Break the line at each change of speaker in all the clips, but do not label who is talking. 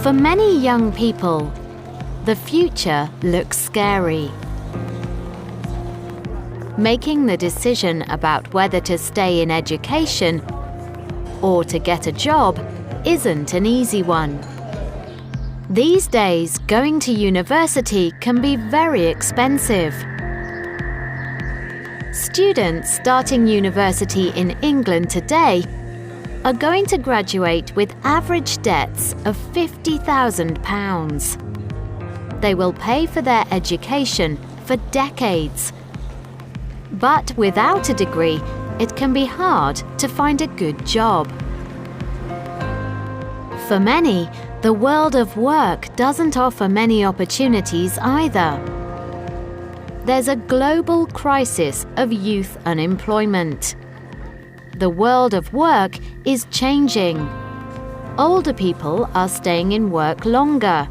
For many young people, the future looks scary. Making the decision about whether to stay in education or to get a job isn't an easy one. These days, going to university can be very expensive. Students starting university in England today are going to graduate with average debts of £50,000. They will pay for their education for decades. But without a degree, it can be hard to find a good job. For many, the world of work doesn't offer many opportunities either. There's a global crisis of youth unemployment. The world of work is changing. Older people are staying in work longer.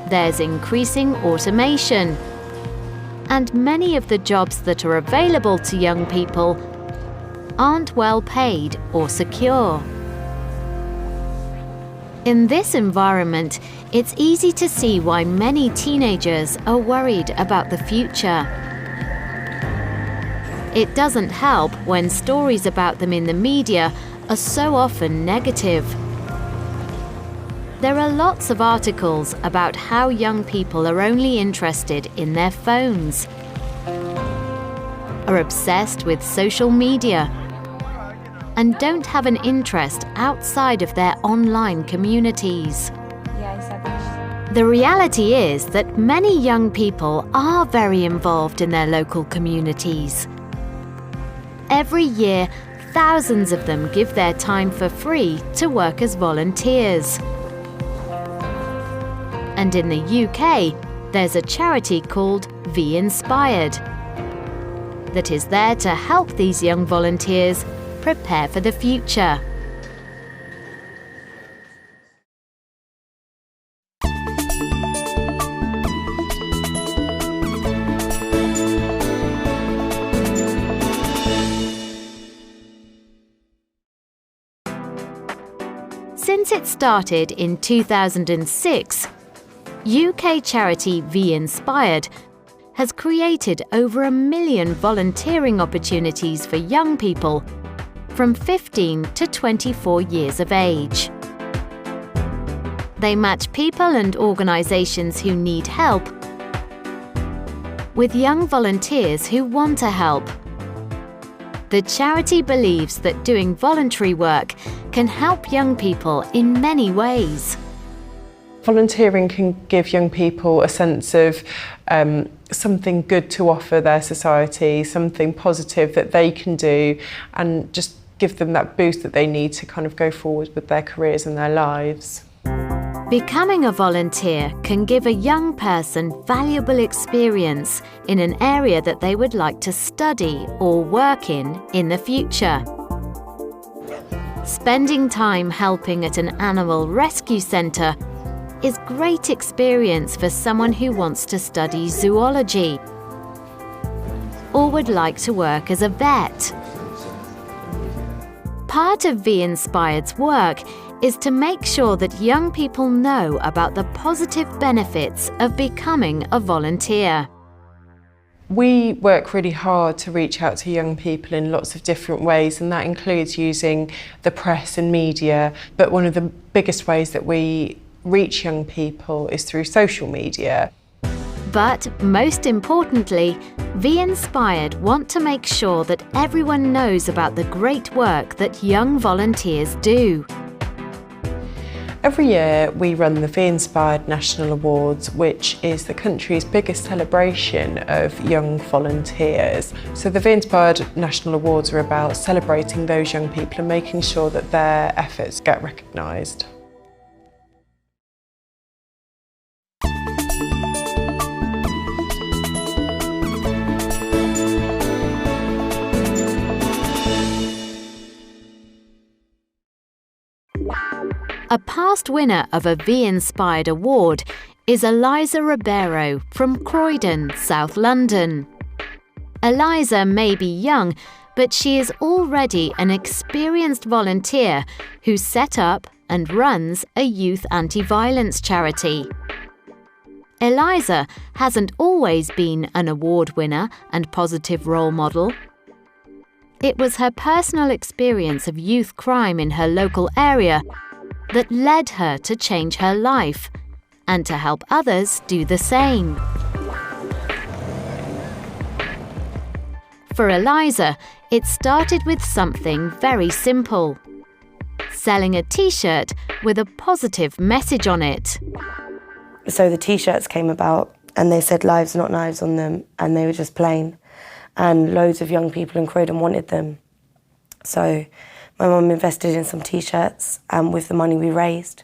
There's increasing automation. And many of the jobs that are available to young people aren't well paid or secure. In this environment, it's easy to see why many teenagers are worried about the future. It doesn't help when stories about them in the media are so often negative. There are lots of articles about how young people are only interested in their phones, are obsessed with social media, and don't have an interest outside of their online communities. The reality is that many young people are very involved in their local communities. Every year, thousands of them give their time for free to work as volunteers. And in the UK, there's a charity called VInspired that is there to help these young volunteers prepare for the future. Since it started in 2006, UK charity VInspired has created over 1 million volunteering opportunities for young people from 15 to 24 years of age. They match people and organisations who need help with young volunteers who want to help. The charity believes that doing voluntary work can help young people in many ways.
Volunteering can give young people a sense of something good to offer their society, something positive that they can do, and just give them that boost that they need to kind of go forward with their careers and their lives.
Becoming a volunteer can give a young person valuable experience in an area that they would like to study or work in the future. Spending time helping at an animal rescue centre is great experience for someone who wants to study zoology or would like to work as a vet. Part of VInspired's work is to make sure that young people know about the positive benefits of becoming a volunteer.
We work really hard to reach out to young people in lots of different ways, and that includes using the press and media, but one of the biggest ways that we reach young people is through social media.
But most importantly, VInspired want to make sure that everyone knows about the great work that young volunteers do.
Every year we run the VInspired National Awards, which is the country's biggest celebration of young volunteers. So the VInspired National Awards are about celebrating those young people and making sure that their efforts get recognised.
A past winner of a VInspired award is Eliza Ribeiro from Croydon, South London. Eliza may be young, but she is already an experienced volunteer who set up and runs a youth anti-violence charity. Eliza hasn't always been an award winner and positive role model. It was her personal experience of youth crime in her local area that led her to change her life and to help others do the same. For Eliza, it started with something very simple: selling a t-shirt with a positive message on it.
So the t-shirts came about and they said "Lives Not Knives" on them, and they were just plain, and loads of young people in Croydon wanted them. So my mum invested in some t-shirts, and with the money we raised,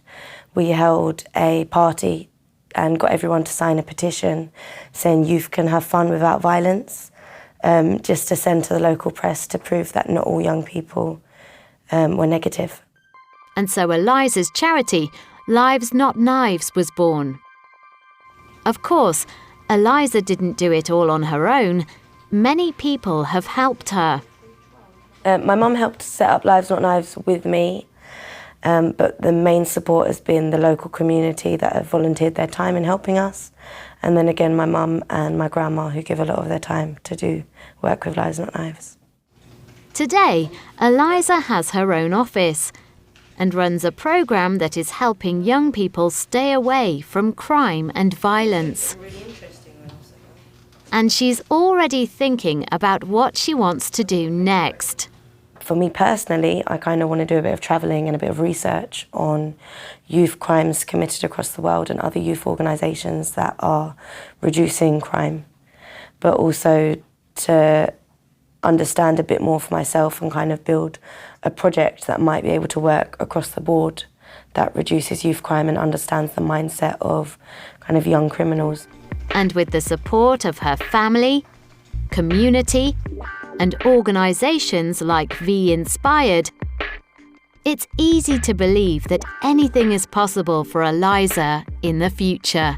we held a party and got everyone to sign a petition saying youth can have fun without violence, just to send to the local press to prove that not all young people were negative.
And so Eliza's charity, Lives Not Knives, was born. Of course, Eliza didn't do it all on her own. Many people have helped her.
My mum helped set up Lives Not Knives with me, but the main support has been the local community that have volunteered their time in helping us. And then again, my mum and my grandma, who give a lot of their time to do work with Lives Not Knives. Today,
Eliza has her own office and runs a programme that is helping young people stay away from crime and violence. And she's already thinking about what she wants to do next.
For me personally, I kind of want to do a bit of travelling and a bit of research on youth crimes committed across the world and other youth organisations that are reducing crime, but also to understand a bit more for myself and kind of build a project that might be able to work across the board that reduces youth crime and understands the mindset of kind of young criminals.
And with the support of her family, community, and organisations like VInspired, it's easy to believe that anything is possible for Eliza in the future.